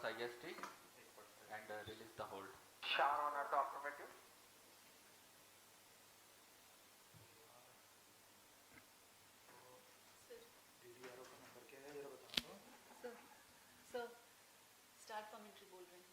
IST and release the hold. Shah on earth affirmative. Sir start commentary बोल रहे हैं.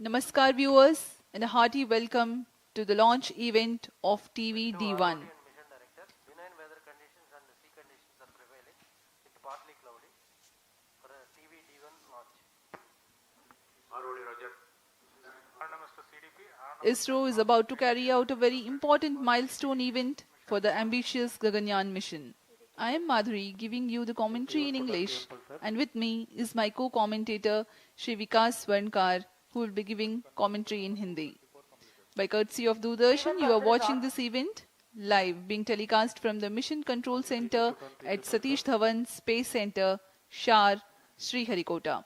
Namaskar viewers and a hearty welcome to the launch event of TVD1. Mission Director, benign weather conditions and sea conditions are prevailing with partly cloudy for a TVD1 launch. ROD Roger. Mr. CDP. ISRO is about to carry out a very important milestone event for the ambitious Gaganyaan mission. I am Madhuri giving you the commentary in English, and with me is my co-commentator Shri Vikas Swarnkar, who will be giving commentary in Hindi. By courtesy of Doordarshan, you are watching this event live, being telecast from the Mission Control Center at Satish Dhawan Space Center, Shar, Sriharikota.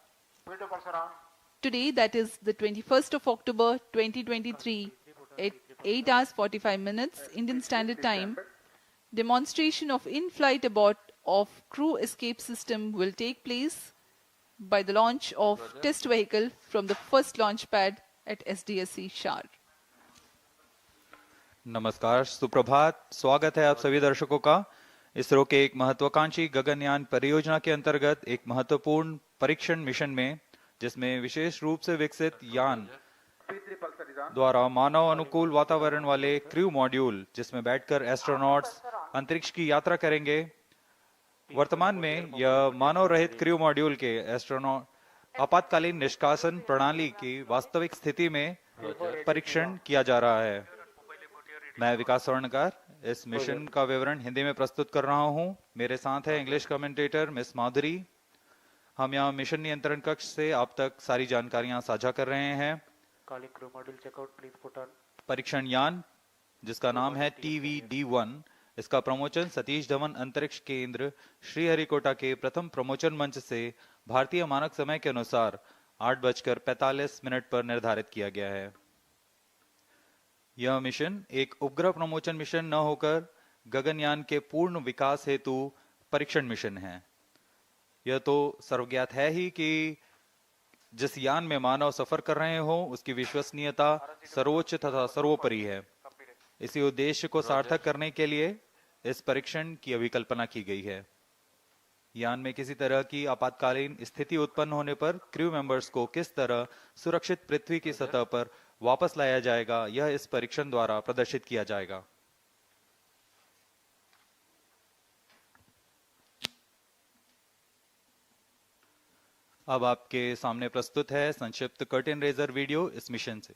Today, that is the 21st of October 2023, at 8 hours 45 minutes Indian Standard Time, demonstration of in-flight abort of crew escape system will take place by the launch of test vehicle from the first launch pad at SDSC Shar. नमस्कार, सुप्रभात। स्वागत है आप सभी दर्शकों का इसरो के एक महत्वाकांक्षी गगनयान परियोजना के अंतर्गत एक महत्वपूर्ण परीक्षण मिशन में, जिसमें विशेष रूप से विकसित यान द्वारा मानव अनुकूल वातावरण वाले क्रू मॉड्यूल, जिसमें बैठकर एस्ट्रोनॉट्स अंतरिक्ष की यात्रा करेंगे। वर्तमान में यह मानव रहित क्रू मॉड्यूल के एस्ट्रोनॉट आपातकालीन निष्कासन प्रणाली की वास्तविक स्थिति में परीक्षण किया जा रहा है। मैं विकास स्वर्णकार इस मिशन का विवरण हिंदी में प्रस्तुत कर रहा हूं। मेरे साथ है इंग्लिश कमेंटेटर मिस माधुरी। हम यहाँ मिशन नियंत्रण कक्ष से आप तक सारी जानकारियां साझा कर रहे हैं। परीक्षण यान, जिसका नाम है TVD1, इसका प्रमोचन सतीश धवन अंतरिक्ष केंद्र श्रीहरिकोटा के प्रथम प्रमोचन मंच से भारतीय मानक समय के अनुसार 8:45 पर निर्धारित किया गया है। यह मिशन एक उपग्रह प्रमोचन मिशन न होकर गगनयान के पूर्ण विकास हेतु परीक्षण मिशन है। यह तो सर्वज्ञात है ही कि जिस यान में मानव सफर कर रहे हो, उसकी विश्वसनीयता सर्वोच्च तथा सर्वोपरि है। इसी उद्देश्य को सार्थक करने के लिए इस परीक्षण की अभिकल्पना की गई है। यान में किसी तरह की आपातकालीन स्थिति उत्पन्न होने पर क्रू मेंबर्स को किस तरह सुरक्षित पृथ्वी की सतह पर वापस लाया जाएगा, यह इस परीक्षण द्वारा प्रदर्शित किया जाएगा। अब आपके सामने प्रस्तुत है संक्षिप्त कर्टेन रेजर वीडियो इस मिशन से।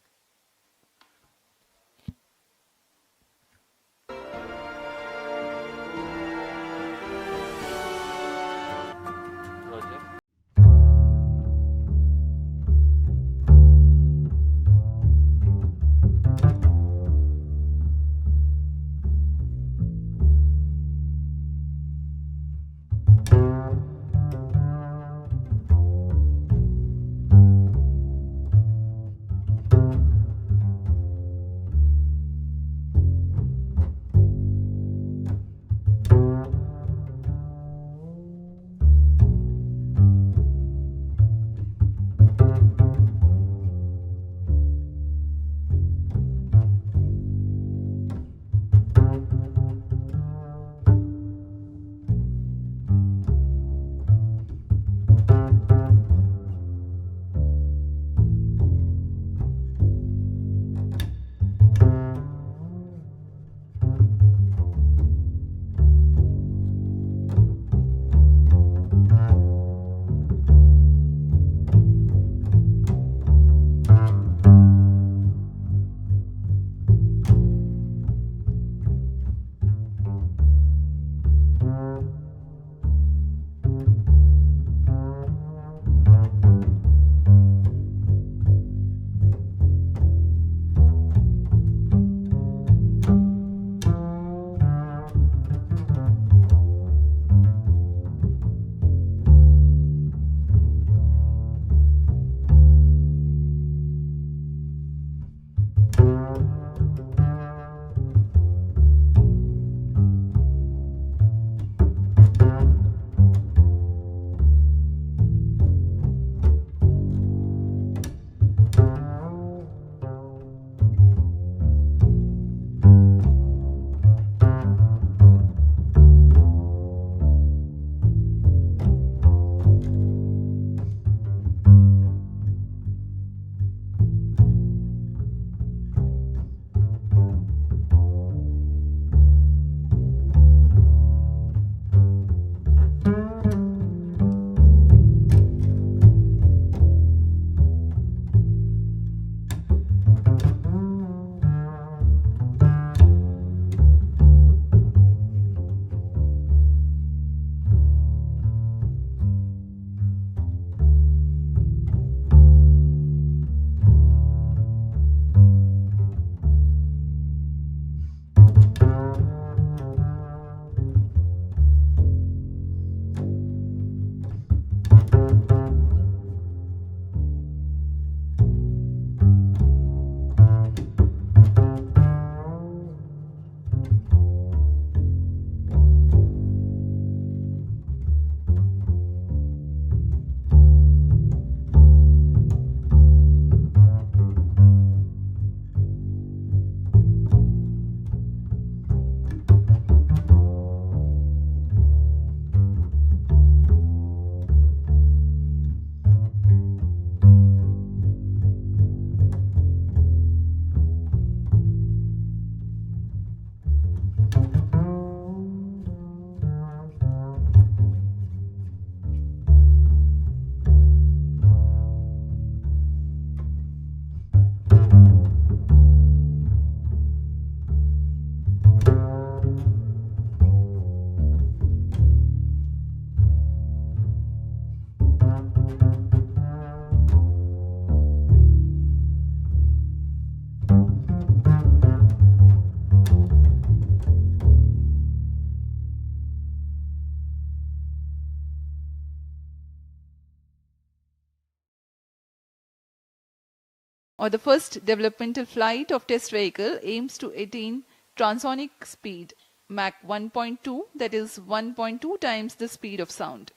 or the first developmental flight of test vehicle, aims to attain transonic speed Mach 1.2, that is 1.2 times the speed of sound.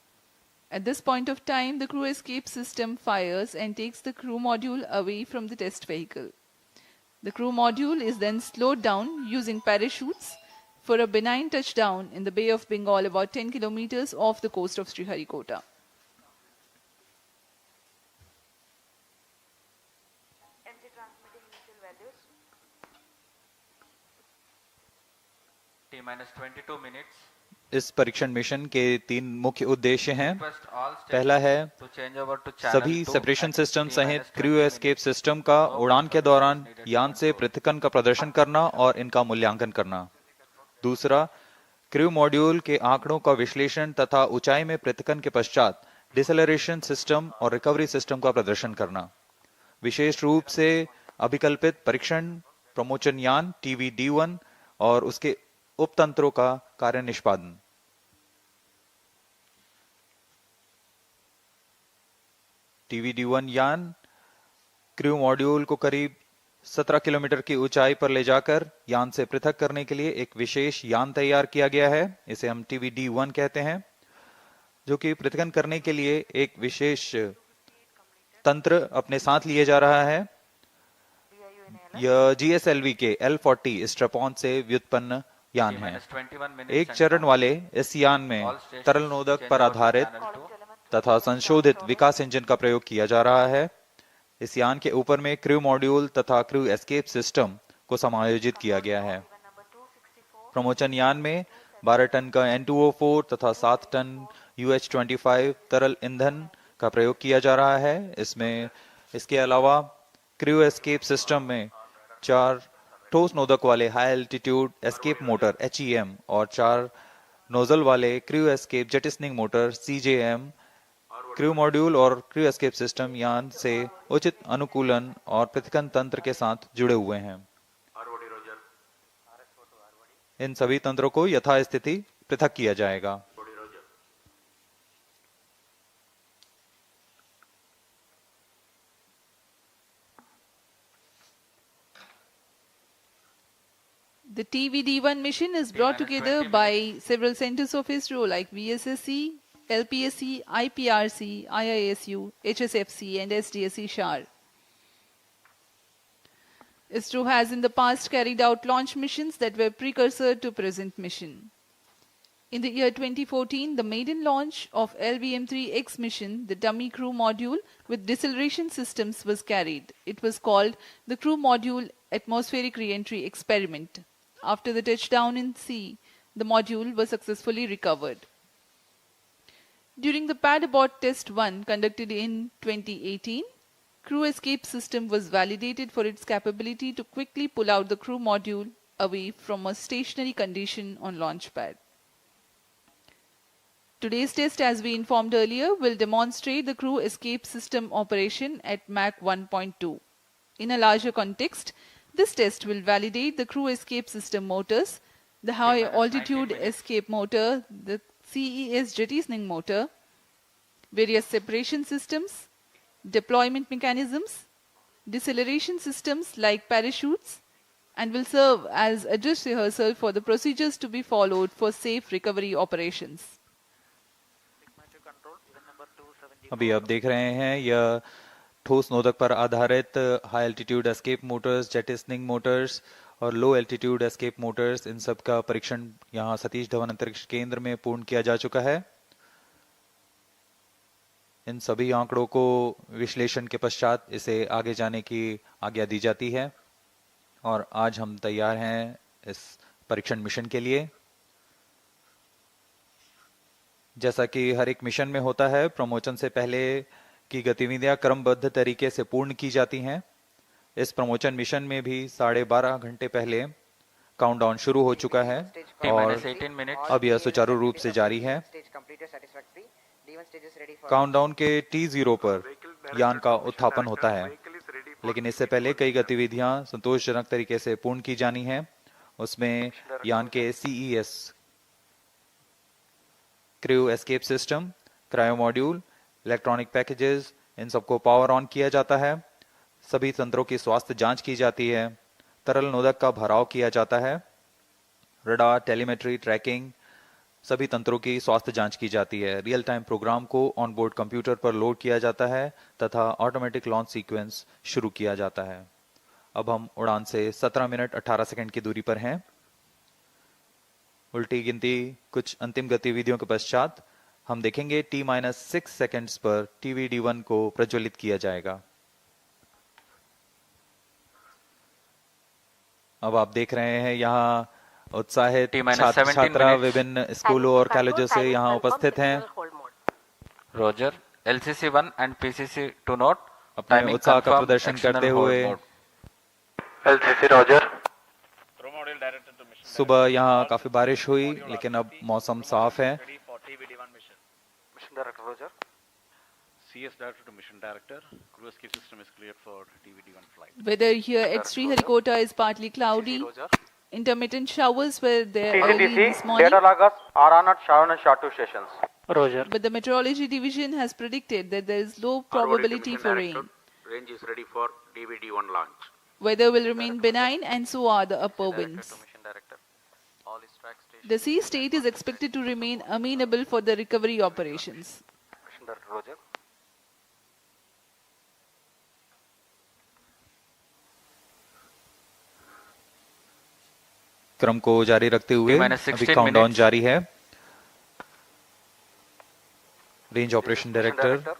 At this point of time, the crew escape system fires and takes the crew module away from the test vehicle. The crew module is then slowed down using parachutes for a benign touchdown in the Bay of Bengal about 10 kilometers off the coast of Sriharikota. MC transmitting initial values. T minus 22 minutes. इस परीक्षण mission के 3 मुख्य उद्देश्य हैं। Request all पहला है stations to change over to channel सभी 2 separation at system T सहित minus crew 20 escape minutes. System का No उड़ान के control दौरान is needed to यान से control. पृथक्करण का प्रदर्शन करना और इनका मूल्यांकन करना। दूसरा, क्रू मॉड्यूल के आंकड़ों का विश्लेषण तथा ऊंचाई में पृथक्करण के पश्चात डिसेलरेशन सिस्टम और रिकवरी सिस्टम का प्रदर्शन करना। विशेष रूप से अभिकल्पित परीक्षण प्रमोचन यान TVD1 और उसके उपतंत्रों का कार्य निष्पादन। TVD1 यान क्रू मॉड्यूल को करीब 17 किलोमीटर की ऊंचाई पर ले जाकर यान से पृथक करने के लिए एक विशेष यान तैयार किया गया है। इसे हम TVD1 कहते हैं, जो कि पृथक्करण करने के लिए एक विशेष तंत्र अपने साथ लिए जा रहा है। यह GSLV के L40 स्ट्रैप-ऑन से व्युत्पन्न यान है। T-21 minutes एक and चरण वाले इस यान में all stations तरल नोदक change पर over to आधारित channel 2. तथा संशोधित विकास इंजन का प्रयोग किया जा रहा है। इस यान के ऊपर में क्रू मॉड्यूल तथा क्रू एस्केप सिस्टम को समायोजित किया गया है। प्रमोचन यान में 12 टन का N2O4 तथा 7 टन UH-25 तरल ईंधन का प्रयोग किया जा रहा है। इसके अलावा क्रू एस्केप सिस्टम में 4 ठोस नोदक वाले high altitude escape motor HEM और 4 नोजल वाले crew escape jettisoning motor CJM crew module और क्रू एस्केप सिस्टम यान से उचित अनुकूलन और पृथक्करण तंत्र के साथ जुड़े हुए हैं। इन सभी तंत्रों को यथास्थिति पृथक किया जाएगा। The TVD1 mission is brought together 20 by several centers of ISRO like VSSC, LPSC, IPRC, IISU, HSFC and SDSC SHAR. ISRO has in the past carried out launch missions that were precursor to present mission. In the year 2014, the maiden launch of LVM-3X mission, the dummy crew module with deceleration systems was carried. It was called the Crew Module Atmospheric Re-entry Experiment. After the touchdown in sea, the module was successfully recovered. During the pad abort test 1 conducted in 2018, crew escape system was validated for its capability to quickly pull out the crew module away from a stationary condition on launch pad. Today's test, as we informed earlier, will demonstrate the crew escape system operation at Mach 1.2. In a larger context, this test will validate the crew escape system motors, the high altitude escape motor, the CES jettisoning motor, various separation systems, deployment mechanisms, deceleration systems like parachutes, and will serve as a dress rehearsal for the procedures to be followed for safe recovery operations. अभी आप देख रहे हैं यह ठोस नोदक पर आधारित high altitude escape motors, jettisoning motors और लो एल्टीट्यूड एस्केप मोटर्स, इन सब का परीक्षण यहाँ सतीश धवन अंतरिक्ष केंद्र में पूर्ण किया जा चुका है। इन सभी आंकड़ों को विश्लेषण के पश्चात इसे आगे जाने की आज्ञा दी जाती है और आज हम तैयार हैं इस परीक्षण मिशन के लिए। जैसा कि हर एक मिशन में होता है, प्रमोचन से पहले की गतिविधियां क्रमबद्ध तरीके से पूर्ण की जाती हैं। इस प्रमोचन मिशन में भी 12.5 घंटे पहले काउंटडाउन शुरू हो चुका है और T-18 minutes. अब यह सुचारू रूप से जारी है। काउंटडाउन के T0 पर यान का उत्थापन होता है, लेकिन इससे पहले कई गतिविधियां संतोषजनक तरीके से पूर्ण की जानी है। उसमें यान के CES crew escape system, cryo module, electronic packages, इन सबको पावर ऑन किया जाता है। सभी तंत्रों की स्वास्थ्य जांच की जाती है, तरल नोदक का भराव किया जाता है, रडार, टेलीमेट्री, ट्रैकिंग, सभी तंत्रों की स्वास्थ्य जांच की जाती है। रियल टाइम प्रोग्राम को ऑन बोर्ड कंप्यूटर पर लोड किया जाता है तथा ऑटोमेटिक लॉन्च सीक्वेंस शुरू किया जाता है। अब हम उड़ान से 17 मिनट 18 सेकंड की दूरी पर हैं। उल्टी गिनती कुछ अंतिम गतिविधियों के पश्चात हम देखेंगे T-6 सेकंड्स पर TVD1 को प्रज्वलित किया जाएगा। अब आप देख रहे हैं यहाँ उत्साहित T-17 छात्र छात्रा minutes. विभिन्न स्कूलों और कॉलेजों से यहाँ उपस्थित हैं। Roger. LCC1 and PCC2 note. अपने Timing उत्साह का confirm, प्रदर्शन external करते hold हुए mode. LCC Roger. सुबह यहाँ काफी बारिश हुई, लेकिन अब मौसम साफ है। Mission Director Roger. CS Director to Mission Director, crew escape system is cleared for TVD1 flight. Weather here at Sriharikota is partly cloudy. Roger. Intermittent showers were there early this TCTC morning, data loggers are on at Sharon and Shatu stations. Roger. but the meteorology division has predicted that there is low probability for rain. Range is ready for TVD1 launch. Weather will remain benign and so are the upper winds. Mission Director. All is track station. The sea state is expected to remain amenable for the recovery operations. Mission Director Roger. क्रम को जारी रखते हुए T-16 अभी countdown minutes. जारी है। Range operation Mission director Director,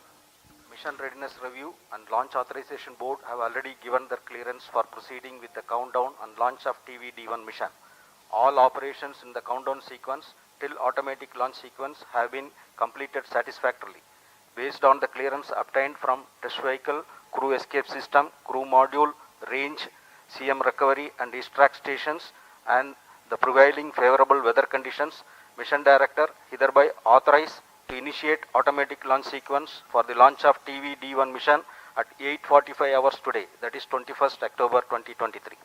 Mission Readiness Review and Launch Authorization Board have already given their clearance for proceeding with the countdown and launch of TVD1 mission. All operations in the countdown sequence till automatic launch sequence have been completed satisfactorily. Based on the clearance obtained from test vehicle, crew escape system, crew module, range, CM recovery and extract stations and the prevailing favorable weather conditions, Mission Director hereby authorized to initiate automatic launch sequence for the launch of TVD1 mission at 8:45 hours today, that is 21st October 2023.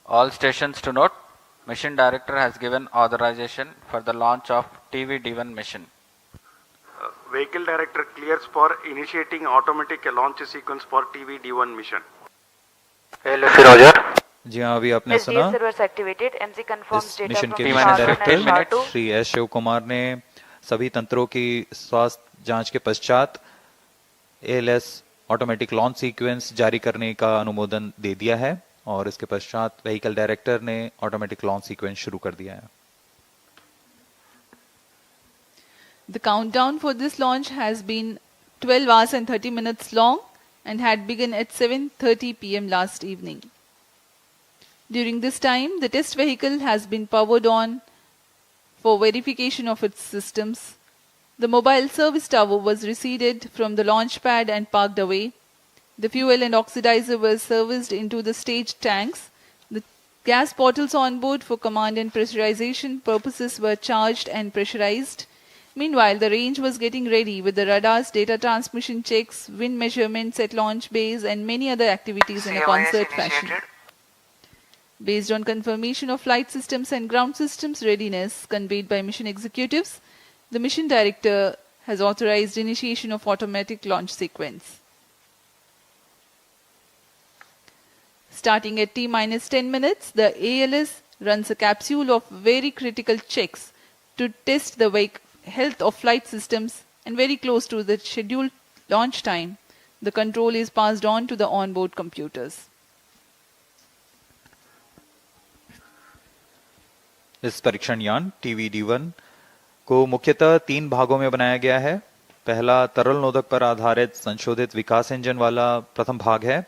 All stations to note. Mission Director has given authorization for the launch of TVD1 mission. Vehicle Director clears for initiating automatic launch sequence for TVD1 mission. LFC Roger. जी हाँ, अभी आपने सुना SDA servers activated. MC confirms इस data mission from के T-minus mission Sharon and director Shatu. Shri S Shiv Kumar ने सभी तंत्रों की स्वास्थ्य जांच के पश्चात ALS ऑटोमेटिक लॉन्च सीक्वेंस जारी करने का अनुमोदन दे दिया है और इसके पश्चात व्हीकल डायरेक्टर ने ऑटोमेटिक लॉन्च सीक्वेंस शुरू कर दिया है। The countdown for this launch has been 12 hours and 30 minutes long and had begun at 7:30 p.m. last evening. During this time, the test vehicle has been powered on for verification of its systems. The mobile service tower was receded from the launch pad and parked away. The fuel and oxidizer were serviced into the stage tanks. The gas bottles on board for command and pressurization purposes were charged and pressurized. Meanwhile, the range was getting ready with the radars, data transmission checks, wind measurements at launch bays, and many other activities in a concert fashion. Based on confirmation of flight systems and ground systems readiness conveyed by mission executives, the mission director has authorized initiation of automatic launch sequence. Starting at T-10 minutes, the ALS runs a capsule of very critical checks to test the health of flight systems, and very close to the scheduled launch time, the control is passed on to the onboard computers. इस परीक्षण यान TVD1 को मुख्यतः 3 भागों में बनाया गया है। पहला तरल नोदक पर आधारित संशोधित विकास इंजन वाला प्रथम भाग है।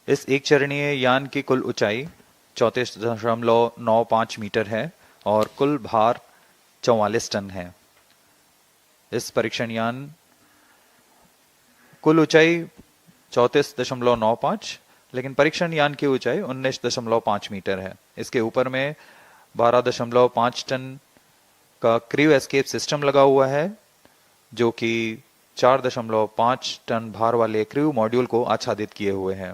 इस एक चरणीय यान की कुल ऊंचाई 34.95 मीटर है और कुल भार 44 टन है। इस परीक्षण यान कुल ऊंचाई 34.95, लेकिन परीक्षण यान की ऊंचाई 19.5 मीटर है। इसके ऊपर में 12.5 टन का क्रू एस्केप सिस्टम लगा हुआ है, जो कि 4.5 टन भार वाले क्रू मॉड्यूल को आच्छादित किए हुए हैं।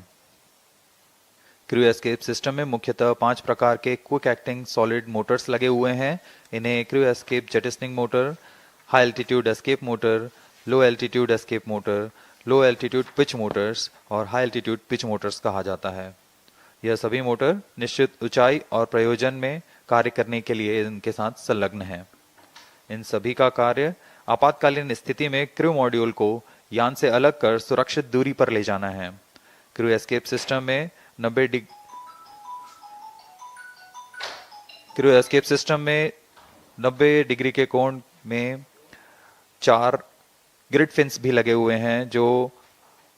क्रू एस्केप सिस्टम में मुख्यतः 5 प्रकार के क्विक एक्टिंग सॉलिड मोटर्स लगे हुए हैं। इन्हें crew escape jettisoning motor, high altitude escape motor, low altitude escape motor, low altitude pitch motors और हाई एल्टीट्यूड पिच मोटर्स कहा जाता है। यह सभी मोटर निश्चित ऊंचाई और प्रयोजन में कार्य करने के लिए इनके साथ संलग्न है। इन सभी का कार्य आपातकालीन स्थिति में क्रू मॉड्यूल को यान से अलग कर सुरक्षित दूरी पर ले जाना है। क्रू एस्केप सिस्टम में 90 डिग्री के कोण में 4 ग्रिड फिन्स भी लगे हुए हैं जो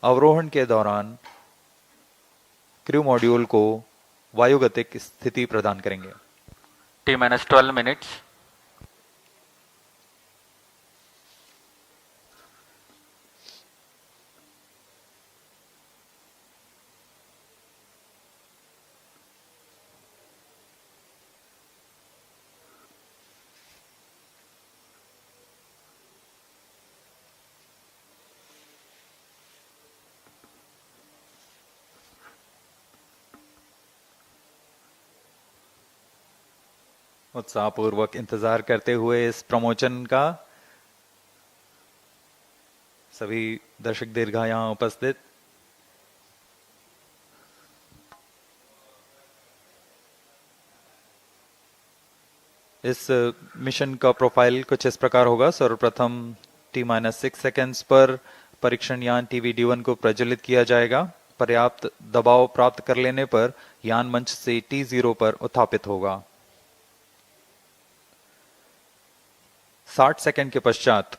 अवरोहण के दौरान क्रू मॉड्यूल को वायुगतिक स्थिति प्रदान करेंगे। T-12 minutes. उत्साहपूर्वक इंतजार करते हुए इस प्रमोशन का सभी दर्शक दीर्घा यहां उपस्थित। इस मिशन का प्रोफाइल कुछ इस प्रकार होगा। सर्वप्रथम T-6 सेकेंड्स पर परीक्षण यान TVD-1 को प्रज्वलित किया जाएगा। पर्याप्त दबाव प्राप्त कर लेने पर यान मंच से T0 पर उत्थापित होगा। 60 सेकंड के पश्चात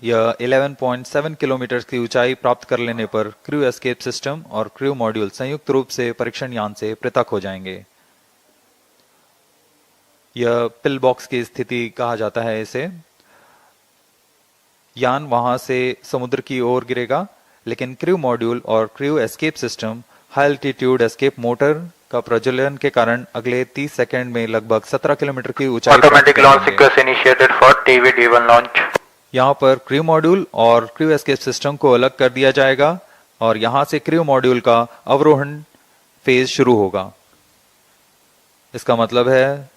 यह 11.7 किलोमीटर की ऊंचाई प्राप्त कर लेने पर क्रू एस्केप सिस्टम और क्रू मॉड्यूल संयुक्त रूप से परीक्षण यान से पृथक हो जाएंगे। यह पिल बॉक्स की स्थिति कहा जाता है इसे। यान वहां से समुद्र की ओर गिरेगा, लेकिन क्रू मॉड्यूल और crew escape system high altitude escape motor का प्रज्वलन के कारण अगले 30 सेकंड में लगभग 17 किलोमीटर की ऊंचाई automatic launch sequence initiated for TVD-1 launch. यहाँ पर क्रू मॉड्यूल और क्रू एस्केप सिस्टम को अलग कर दिया जाएगा और यहां से क्रू मॉड्यूल का अवरोहण फेज शुरू होगा। इसका मतलब है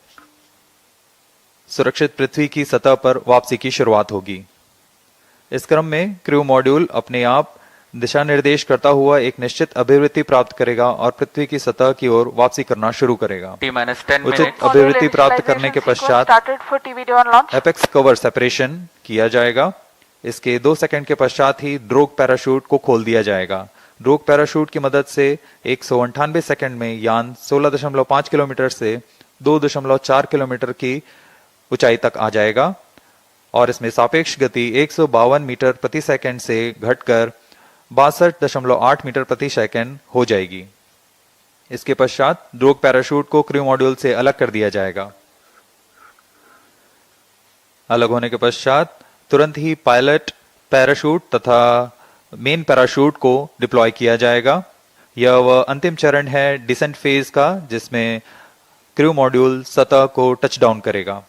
सुरक्षित पृथ्वी की सतह पर वापसी की शुरुआत होगी। इस क्रम में क्रू मॉड्यूल अपने आप दिशा निर्देश करता हुआ एक निश्चित अभिवृत्ति प्राप्त करेगा और पृथ्वी की सतह की ओर वापसी करना शुरू करेगा। T-10 उचित minutes. अभिवृत्ति प्राप्त करने के पश्चात started for TVD-1 launch. Apex cover separation किया जाएगा। इसके 2 सेकंड के पश्चात ही ड्रोग पैराशूट को खोल दिया जाएगा। ड्रोग पैराशूट की मदद से 198 सेकंड में यान 16.5 किलोमीटर से 2.4 किलोमीटर की ऊंचाई तक आ जाएगा और इसमें सापेक्ष गति 152 मीटर प्रति सेकंड से घटकर 62.8 मीटर प्रति सेकंड हो जाएगी। इसके पश्चात ड्रोग पैराशूट को क्रू मॉड्यूल से अलग कर दिया जाएगा। अलग होने के पश्चात तुरंत ही पायलट पैराशूट तथा मेन पैराशूट को डिप्लॉय किया जाएगा। यह वह अंतिम चरण है डिसेंट फेज का, जिसमें क्रू मॉड्यूल सतह को टच डाउन करेगा।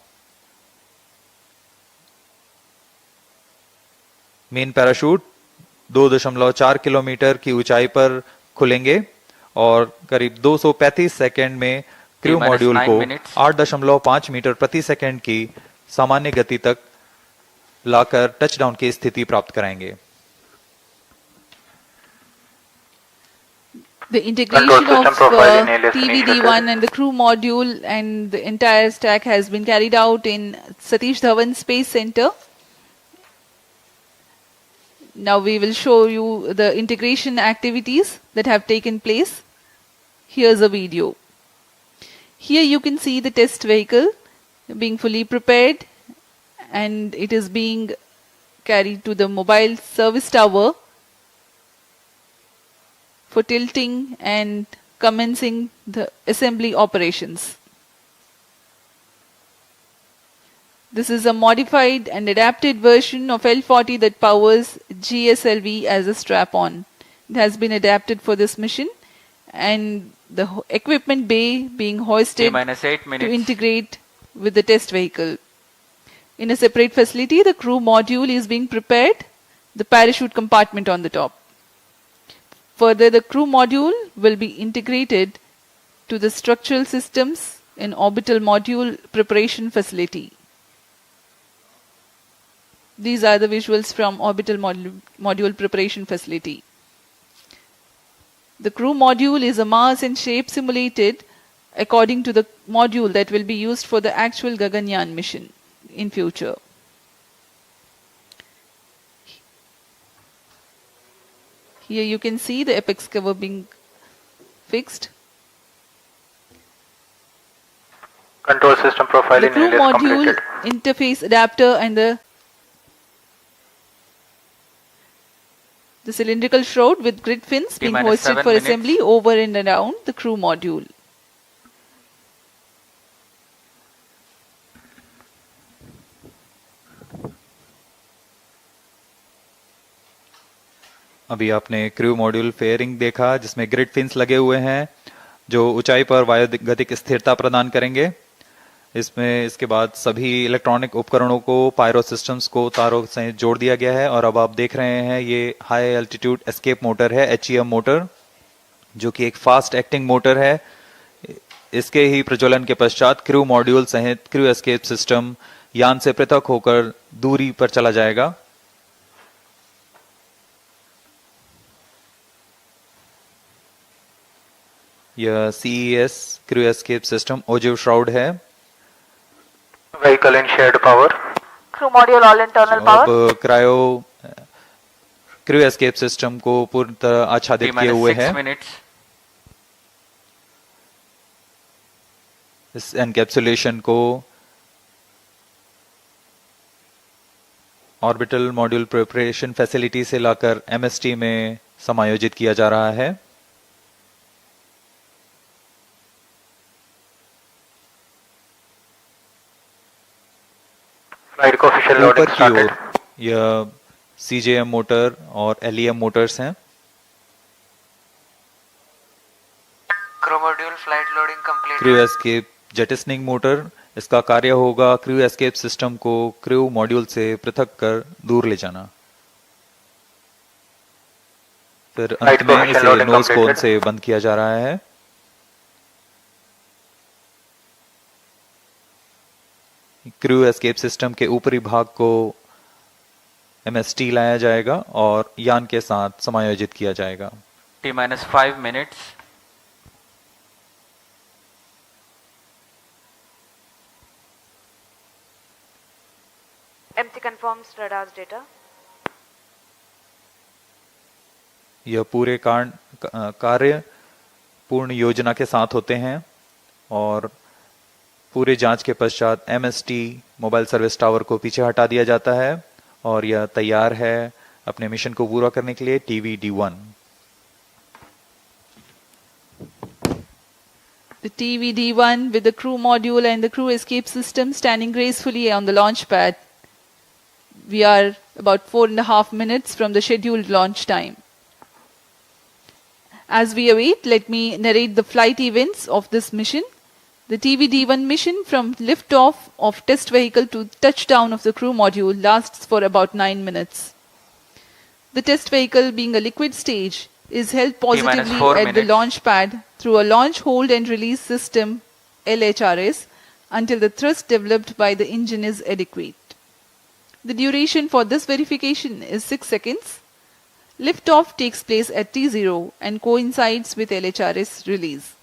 मेन पैराशूट 2.4 किलोमीटर की ऊंचाई पर खुलेंगे और करीब 235 सेकंड में क्रू T-9 मॉड्यूल को minutes. 8.5 मीटर प्रति सेकंड की सामान्य गति तक लाकर टचडाउन की स्थिति प्राप्त कराएंगे। The integration Control system of profile in ALS TVD-1 and the crew module and the entire stack has been carried out in Satish Dhawan Space Center. Now we will show you the integration activities that have taken place. Here's a video. Here you can see the test vehicle being fully prepared and it is being carried to the mobile service tower for tilting and commencing the assembly operations. This is a modified and adapted version of L40 that powers GSLV as a strap-on. It has been adapted for this mission and the equipment bay being hoisted T-8 to minutes. integrate with the test vehicle. In a separate facility, the crew module is being prepared, the parachute compartment on the top. Further, the crew module will be integrated to the structural systems in orbital module preparation facility. These are the visuals from orbital module preparation facility. The crew module is a mass and shape simulated according to the module that will be used for the actual Gaganyaan mission in future. Here you can see the apex cover being fixed. Control system The profiling crew is module, completed. interface adapter and the cylindrical shroud with grid fins being T-minus hoisted 7 for minutes. assembly over and around the crew module. अभी आपने crew module fairing देखा जिसमें grid fins लगे हुए हैं जो ऊंचाई पर वायुगतिक स्थिरता प्रदान करेंगे। इसमें इसके बाद सभी इलेक्ट्रॉनिक उपकरणों को पायरो सिस्टम्स को तारों से जोड़ दिया गया है और अब आप देख रहे हैं ये हाई एल्टीट्यूड एस्केप मोटर है, HEM मोटर, जो कि एक फास्ट एक्टिंग मोटर है। इसके ही प्रज्वलन के पश्चात क्रू मॉड्यूल सहित क्रू एस्केप सिस्टम यान से पृथक होकर दूरी पर चला जाएगा। यह CES crew escape system ogive shroud है। Vehicle in shared power. Crew module all internal power. अब क्रायो क्रू एस्केप सिस्टम को पूर्ण तरह आच्छादित किए हुए T-minus हैं। 6 minutes. इस एनकैप्सुलेशन को ऑर्बिटल मॉड्यूल प्रिपरेशन फैसिलिटी से लाकर MST में समायोजित किया जा रहा है। Flight coefficient ऊपर loading की started. ओर यह CJM मोटर और LEM मोटर्स हैं। Crew module flight loading completed. Crew escape jettisoning motor, इसका कार्य होगा क्रू एस्केप सिस्टम को क्रू मॉड्यूल से पृथक कर दूर ले जाना। फिर अंत Right में coefficient इसे loading नोज कोन completed. से बंद किया जा रहा है। क्रू एस्केप सिस्टम के ऊपरी भाग को MST लाया जाएगा और यान के साथ समायोजित किया जाएगा। T-minus 5 minutes. MC confirms radar's data. यह पूरे कार्य पूर्ण योजना के साथ होते हैं और पूरे जांच के पश्चात MST मोबाइल सर्विस टावर को पीछे हटा दिया जाता है और यह तैयार है अपने मिशन को पूरा करने के लिए TVD-1। The TVD-1 with the crew module and the crew escape system standing gracefully on the launch pad. We are about 4.5 minutes from the scheduled launch time. As we await, let me narrate the flight events of this mission. The TVD-1 mission from liftoff of test vehicle to touchdown of the crew module lasts for about 9 minutes. The test vehicle, being a liquid stage, is held positively 4 at the minutes. launch pad through a launch hold and release system LHRS until the thrust developed by the engine is adequate. The duration for this verification is 6 seconds. Liftoff takes place at T0 and coincides with LHRS release.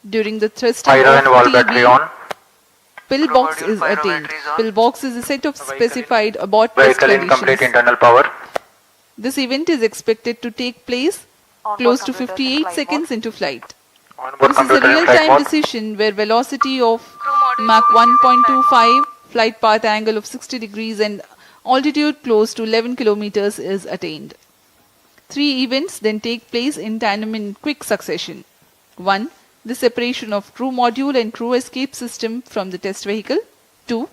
During the thrusting Pyro of and wall battery TB, on. pillbox Crew module is pyro attained. battery is on. Pillbox is a set of Vehicle in- specified abort test Vehicle in complete conditions. internal power. This event is expected to take place Onboard close to computers in 58 flight seconds mode. into flight. Onboard This is a computer in flight real-time mode. decision where velocity of Crew module Mach in flight 1.25, flight path angle of 60 degrees and altitude close to 11 kilometers is attained. 3 events then take place in tandem in quick succession. 1. The separation of crew module and crew escape system from the test vehicle. 2.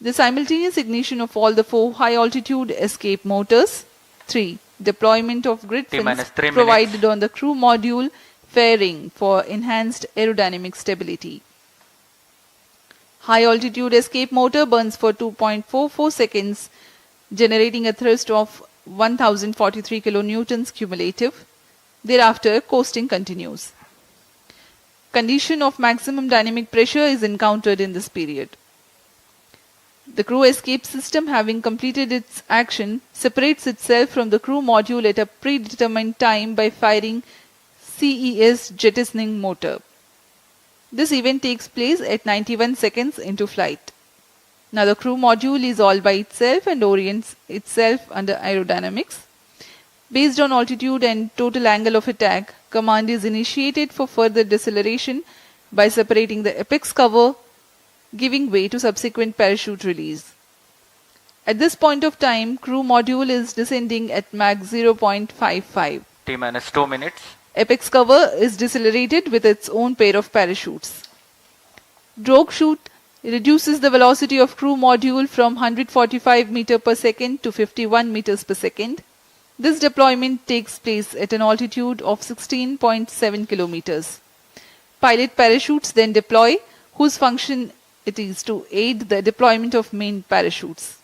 The simultaneous ignition of all the 4 high-altitude escape motors. 3. Deployment of grid T-minus fins 3 minutes. provided on the crew module fairing for enhanced aerodynamic stability. High-altitude escape motor burns for 2.44 seconds, generating a thrust of 1043 kilonewtons cumulative. Thereafter, coasting continues. Condition of maximum dynamic pressure is encountered in this period. The crew escape system, having completed its action, separates itself from the crew module at a predetermined time by firing CES jettisoning motor. This event takes place at 91 seconds into flight. Now the crew module is all by itself and orients itself under aerodynamics. Based on altitude and total angle of attack, command is initiated for further deceleration by separating the apex cover, giving way to subsequent parachute release. At this point of time, crew module is descending at Mach 0.55. T minus 2 minutes. Apex cover is decelerated with its own pair of parachutes. Drogue chute reduces the velocity of crew module from 145 meter per second to 51 meters per second. This deployment takes place at an altitude of 16.7 kilometers. Pilot parachutes then deploy, whose function it is to aid the deployment of main parachutes.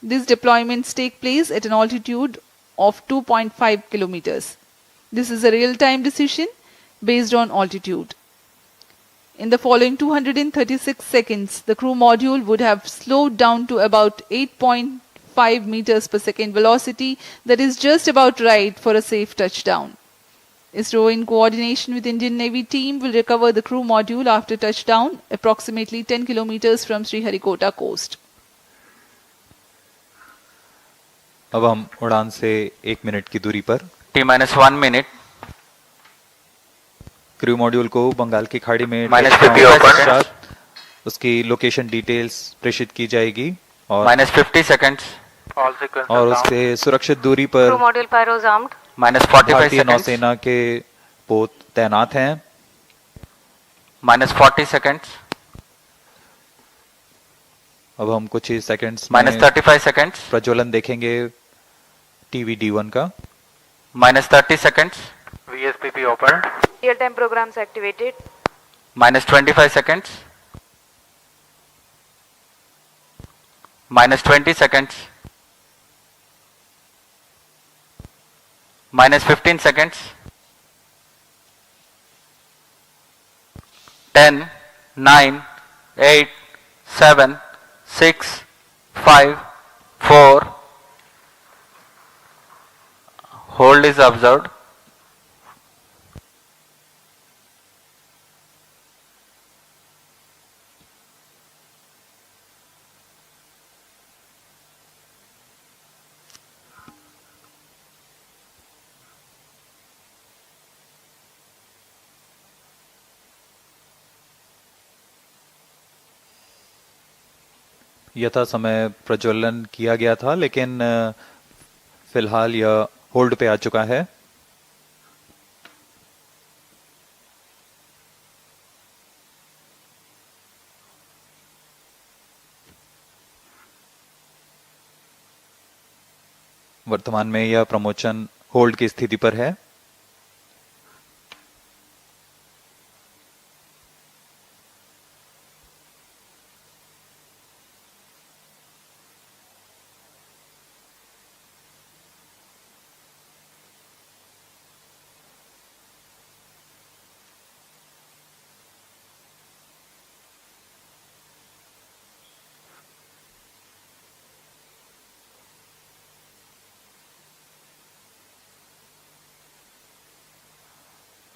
These deployments take place at an altitude of 2.5 kilometers. This is a real-time decision based on altitude. In the following 236 seconds, the crew module would have slowed down to about 8.5 meters per second velocity, that is just about right for a safe touchdown. ISRO, in coordination with Indian Navy team, will recover the crew module after touchdown, approximately 10 kilometers from Sriharikota coast. अब हम उड़ान से 1 minute की दूरी पर T minus 1 minute. Crew module को बंगाल की खाड़ी में Minus touchdown 50 के seconds. पश्चात उसकी लोकेशन डिटेल्स प्रेषित की जाएगी और Minus 50 seconds. All sequences और down. उसके सुरक्षित दूरी Crew पर module pyros armed. Minus 45 भारतीय seconds. नौसेना के पोत तैनात हैं। Minus 40 seconds. अब हम कुछ ही सेकंड्स Minus में 35 seconds. प्रज्वलन देखेंगे TVD1 का। Minus 30 seconds. VSPP opened. Real-time programs activated. Minus 25 seconds. Minus 20 seconds. Minus 15 seconds. 10, 9, 8, 7, 6, 5, 4. Hold is observed. यथा समय प्रज्वलन किया गया था, लेकिन फिलहाल यह होल्ड पे आ चुका है। वर्तमान में यह प्रमोशन होल्ड की स्थिति पर है।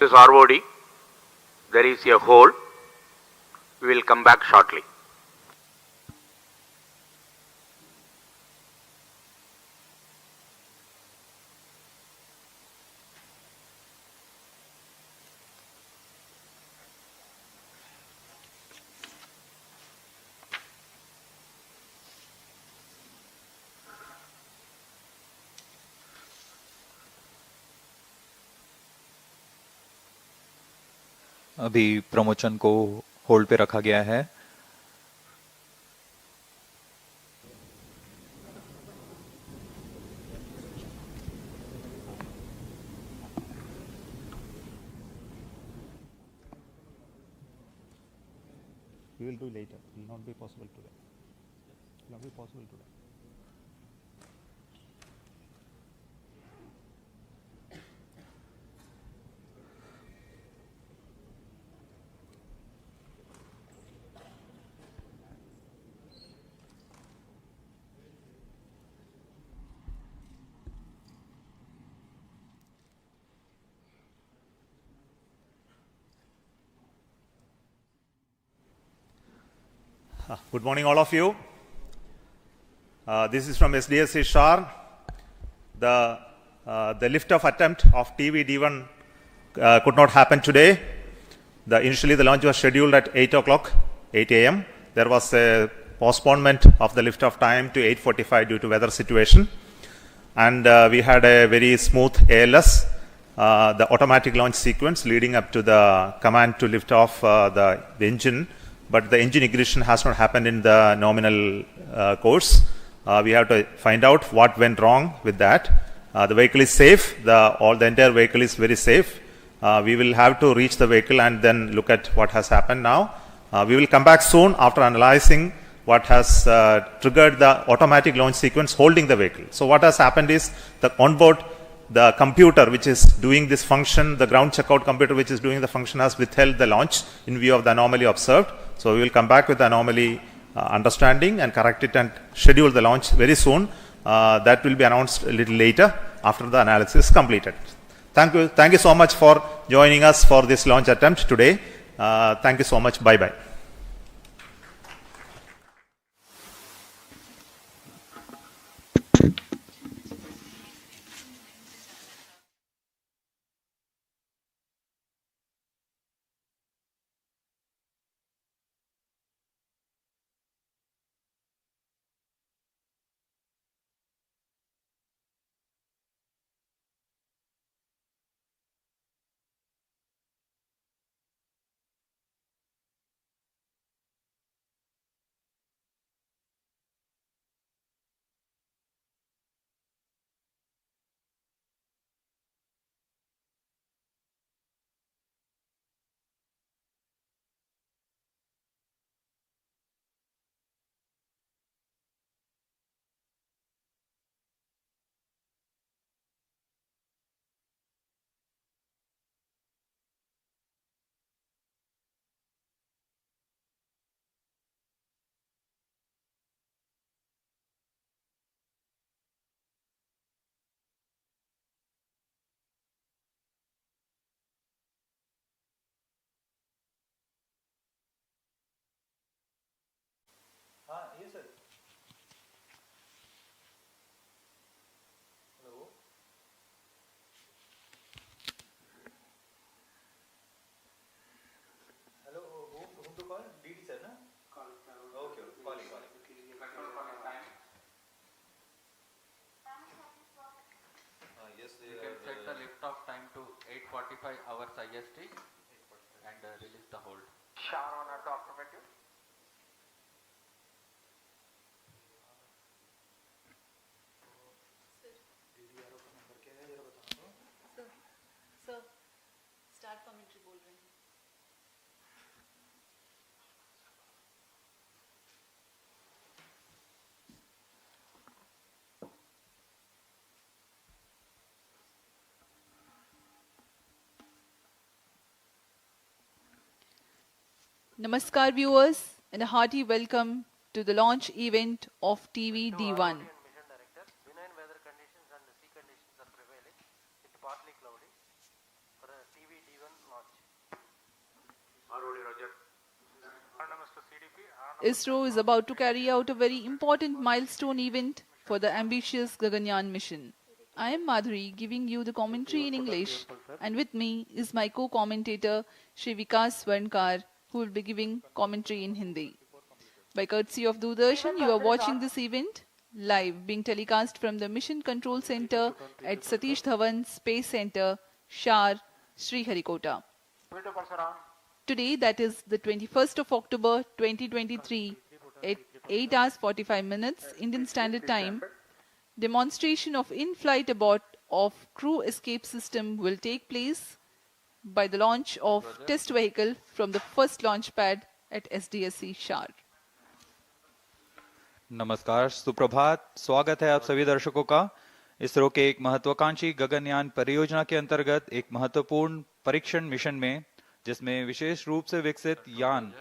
This is ROD. There is a hole. We will come back shortly. अभी प्रमोशन को होल्ड पे रखा गया है। We will do later. It will not be possible today. It will not be possible today. Good morning, all of you. This is from SDSC SHAR. The liftoff attempt of TVD1 could not happen today. Initially, the launch was scheduled at 8 o'clock, 8 a.m. There was a postponement of the liftoff time to 8:45 due to weather situation. And we had a very smooth ALS, the automatic launch sequence leading up to the command to lift off the engine. But the engine ignition has not happened in the nominal course. We have to find out what went wrong with that. The vehicle is safe. The entire vehicle is very safe. We will have to reach the vehicle and then look at what has happened now. We will come back soon after analyzing what has triggered the automatic launch sequence holding the vehicle. So what has happened is the onboard, the computer which is doing this function, the ground checkout computer which is doing the function has withheld the launch in view of the anomaly observed. So we will come back with the anomaly understanding and correct it and schedule the launch very soon. That will be announced a little later after the analysis is completed. Thank you so much for joining us for this launch attempt today. Thank you so much. Bye-bye. You can set the lift-off time to 8:45 hours IST and release the hold. SHAR on Earth Affirmative. Sir start commentary बोल रहे हैं. Namaskar viewers and a hearty welcome to the launch event of TVD1. Mission Director, benign weather conditions and sea conditions are prevailing with partly cloudy for a TVD1 launch. ROD Roger. Mr. CDP. ISRO is about to carry out a very important milestone event for the ambitious Gaganyaan mission. I am Madhuri giving you the commentary in English, and with me is my co-commentator Shri Vikas Swarnkar, who will be giving commentary in Hindi. By courtesy of Doordarshan, you are watching this event live, being telecast from the Mission Control Center at Satish Dhawan Space Center, Shar, Sriharikota. Today, that is the 21st of October 2023, at 8 hours 45 minutes Indian Standard Time, demonstration of in-flight abort of crew escape system will take place by the launch of test vehicle from the first launch pad at SDSC Shar. नमस्कार, सुप्रभात। स्वागत है आप सभी दर्शकों का इसरो के एक महत्वाकांक्षी गगनयान परियोजना के अंतर्गत एक महत्वपूर्ण परीक्षण मिशन में, जिसमें विशेष रूप से विकसित यान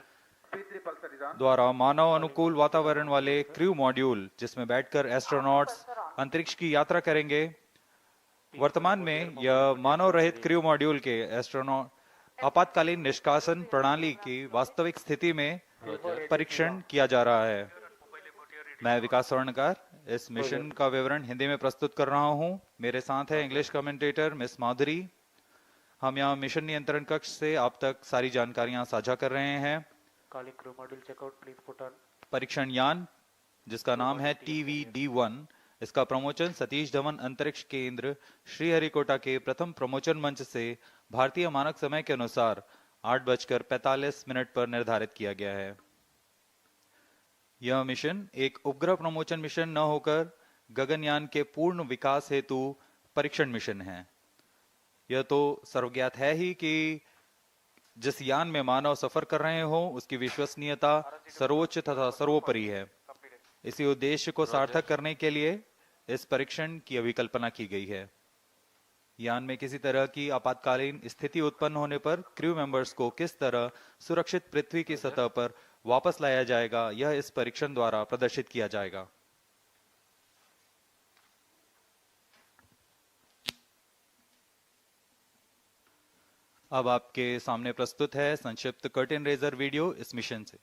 द्वारा मानव अनुकूल वातावरण वाले क्रू मॉड्यूल, जिसमें बैठकर एस्ट्रोनॉट्स अंतरिक्ष की यात्रा करेंगे। वर्तमान में यह मानव रहित क्रू मॉड्यूल के एस्ट्रोनॉट आपातकालीन निष्कासन प्रणाली की वास्तविक स्थिति में परीक्षण किया जा रहा है। मैं विकास स्वर्णकार इस मिशन का विवरण हिंदी में प्रस्तुत कर रहा हूं। मेरे साथ है इंग्लिश कमेंटेटर मिस माधुरी। हम यहाँ मिशन नियंत्रण कक्ष से आप तक सारी जानकारियां साझा कर रहे हैं। परीक्षण यान जिसका नाम है TVD-1, इसका प्रमोशन सतीश धवन अंतरिक्ष केंद्र श्रीहरिकोटा के प्रथम प्रमोशन मंच से भारतीय मानक समय के अनुसार 8:45 पर निर्धारित किया गया है। यह मिशन एक उपग्रह प्रमोशन मिशन न होकर गगनयान के पूर्ण विकास हेतु परीक्षण मिशन है। यह तो सर्वज्ञात है ही कि जिस यान में मानव सफर कर रहे हो उसकी विश्वसनीयता सर्वोच्च तथा सर्वोपरि है। इसी उद्देश्य को सार्थक करने के लिए इस परीक्षण की अभिकल्पना की गई है। यान में किसी तरह की आपातकालीन स्थिति उत्पन्न होने पर क्रू मेंबर्स को किस तरह सुरक्षित पृथ्वी की सतह पर वापस लाया जाएगा, यह इस परीक्षण द्वारा प्रदर्शित किया जाएगा। अब आपके सामने प्रस्तुत है संक्षिप्त कर्टेन रेजर वीडियो इस मिशन से।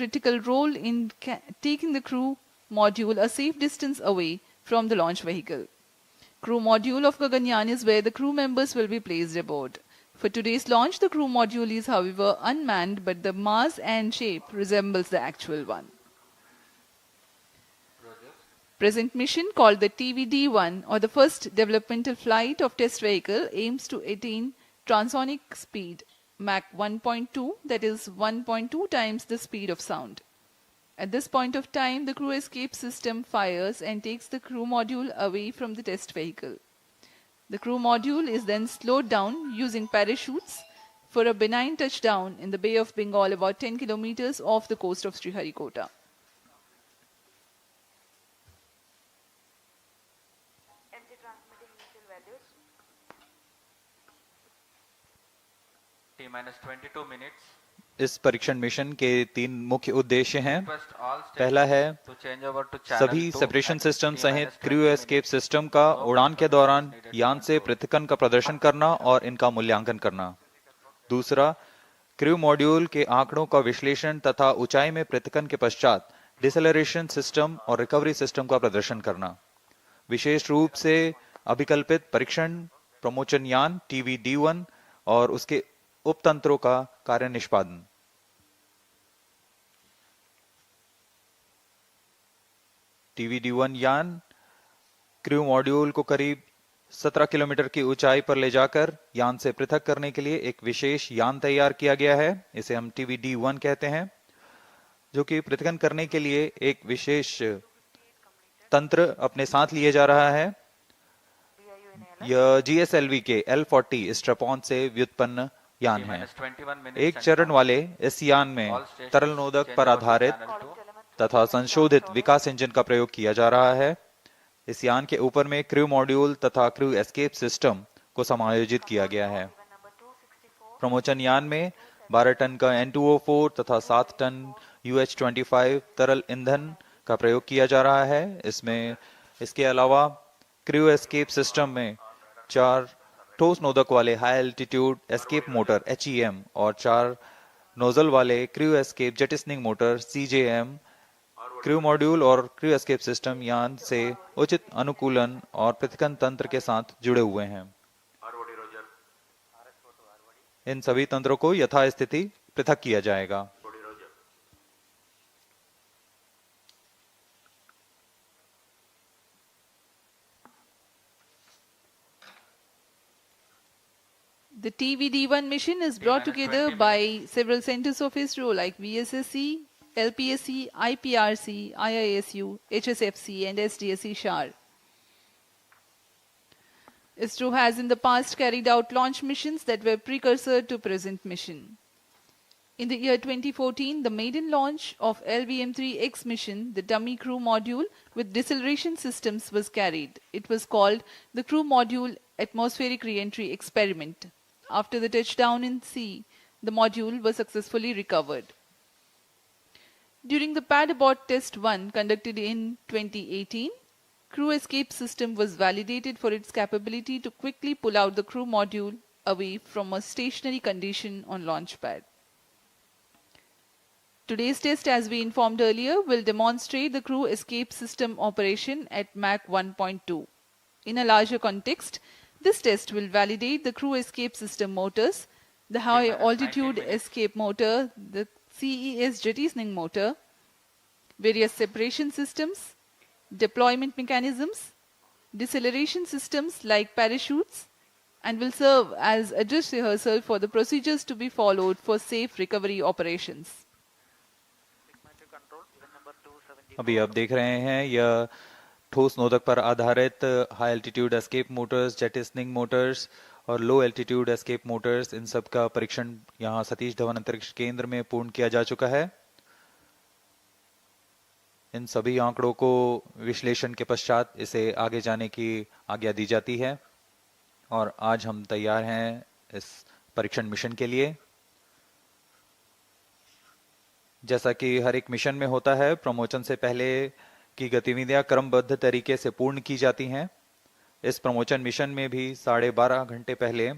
critical role in taking the crew module a safe distance away from the launch vehicle. Crew module of Gaganyaan is where the crew members will be placed aboard. For today's launch, the crew module is however unmanned, but the mass and shape resembles the actual one. Present mission, called the TVD-1 or the first developmental flight of test vehicle, aims to attain transonic speed Mach 1.2, that is 1.2 times the speed of sound. At this point of time, the crew escape system fires and takes the crew module away from the test vehicle. The crew module is then slowed down using parachutes for a benign touchdown in the Bay of Bengal about 10 kilometers off the coast of Sriharikota. MC transmitting initial values. T minus 22 minutes. इस परीक्षण mission के 3 मुख्य उद्देश्य हैं। Request all पहला है stations to change over to channel सभी 2 separation at system T सहित minus crew 20 escape minutes. System का उड़ान के दौरान यान से पृथक्करण का प्रदर्शन करना और इनका मूल्यांकन करना। दूसरा, क्रू मॉड्यूल के आंकड़ों का विश्लेषण तथा ऊंचाई में पृथक्करण के पश्चात डिसेलरेशन सिस्टम और रिकवरी सिस्टम का प्रदर्शन करना। विशेष रूप से अभिकल्पित परीक्षण प्रमोचन यान TVD-1 और उसके उपतंत्रों का कार्य निष्पादन। TVD-1 यान क्रू मॉड्यूल को करीब 17 किलोमीटर की ऊंचाई पर ले जाकर यान से पृथक करने के लिए एक विशेष यान तैयार किया गया है। इसे हम TVD-1 कहते हैं, जो कि पृथक्करण करने के लिए एक विशेष तंत्र अपने साथ लिए जा रहा है। यह GSLV के L40 स्ट्रैप-ऑन से व्युत्पन्न यान है। एक चरण वाले इस यान में तरल नोदक पर आधारित तथा संशोधित विकास इंजन का प्रयोग किया जा रहा है। इस यान के ऊपर में क्रू मॉड्यूल तथा क्रू एस्केप सिस्टम को समायोजित किया गया है। प्रमोचन यान में 12 टन का N2O4 तथा 7 टन UH-25 तरल ईंधन का प्रयोग किया जा रहा है। इसके अलावा क्रू एस्केप सिस्टम में 4 ठोस नोदक वाले high altitude escape motor HEM और 4 नोजल वाले crew escape jettisoning motor CJM crew module और क्रू एस्केप सिस्टम यान से उचित अनुकूलन और पृथक्करण तंत्र के साथ जुड़े हुए हैं। इन सभी तंत्रों को यथास्थिति पृथक किया जाएगा। The TVD-1 mission is brought together by several centers of ISRO like VSSC, LPSC, IPRC, IISU, HSFC and SDSC SHAR. ISRO has in the past carried out launch missions that were precursor to present mission. In the year 2014, the maiden launch of LVM-3X mission, the dummy crew module with deceleration systems was carried. It was called the Crew Module Atmospheric Re-entry Experiment. After the touchdown in sea, the module was successfully recovered. During the pad abort test 1 conducted in 2018, crew escape system was validated for its capability to quickly pull out the crew module away from a stationary condition on launch pad. Today's test, as we informed earlier, will demonstrate the crew escape system operation at Mach 1.2. In a larger context, this test will validate the crew escape system motors, the high altitude escape motor, the CES jettisoning motor, various separation systems, deployment mechanisms, deceleration systems like parachutes, and will serve as a dress rehearsal for the procedures to be followed for safe recovery operations. अभी आप देख रहे हैं यह ठोस नोदक पर आधारित high altitude escape motors, jettisoning motors और लो एल्टीट्यूड एस्केप मोटर्स, इन सब का परीक्षण यहाँ सतीश धवन अंतरिक्ष केंद्र में पूर्ण किया जा चुका है। इन सभी आंकड़ों को विश्लेषण के पश्चात इसे आगे जाने की आज्ञा दी जाती है और आज हम तैयार हैं इस परीक्षण मिशन के लिए। जैसा कि हर एक मिशन में होता है, प्रमोचन से पहले की गतिविधियां क्रमबद्ध तरीके से पूर्ण की जाती हैं। इस प्रमोचन मिशन में भी 12.5 घंटे पहले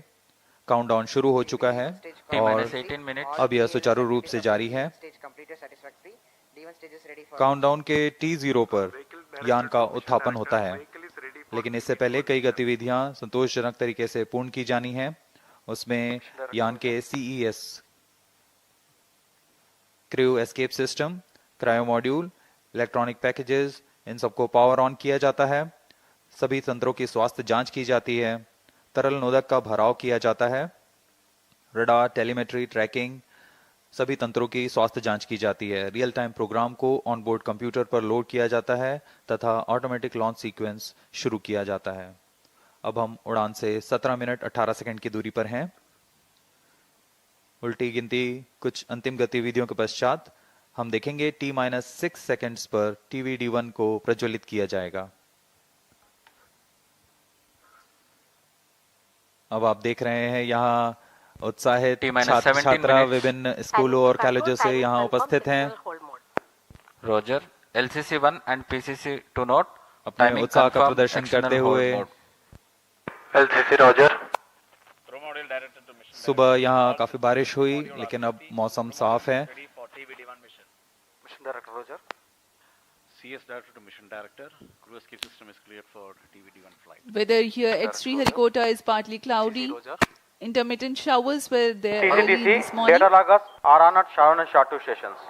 काउंटडाउन शुरू हो चुका है और T-18 minutes. अब यह सुचारू रूप से जारी है। काउंटडाउन के T0 पर यान का उत्थापन होता है, लेकिन इससे पहले कई गतिविधियां संतोषजनक तरीके से पूर्ण की जानी है। उसमें यान के CES crew escape system, cryo module, electronic packages, इन सबको पावर ऑन किया जाता है। सभी तंत्रों की स्वास्थ्य जांच की जाती है। तरल नोदक का भराव किया जाता है। रडार, टेलीमेट्री, ट्रैकिंग, सभी तंत्रों की स्वास्थ्य जांच की जाती है। रियल टाइम प्रोग्राम को ऑन बोर्ड कंप्यूटर पर लोड किया जाता है तथा ऑटोमेटिक लॉन्च सीक्वेंस शुरू किया जाता है। अब हम उड़ान से 17 मिनट 18 सेकंड की दूरी पर हैं। उल्टी गिनती कुछ अंतिम गतिविधियों के पश्चात हम देखेंगे T-6 सेकंड्स पर TVD-1 को प्रज्वलित किया जाएगा। अब आप देख रहे हैं यहाँ उत्साहित छात्र छात्रा विभिन्न स्कूलों और कॉलेजों से यहाँ उपस्थित हैं। Roger. LCC-1 and PCC-2 note. अपने Timing उत्साह का confirm, प्रदर्शन external करते hold हुए mode. LCC Roger. Pro module directed to mission. सुबह यहाँ काफी बारिश हुई, लेकिन अब मौसम साफ है। Ready for TVD-1 mission. Mission Director Roger. CS director to mission director. Crew escape system is cleared for TVD-1 flight. Weather here at Sriharikota is partly cloudy. Roger. Intermittent showers were there early TCTC this morning. data loggers are on at 7 and short 2 stations.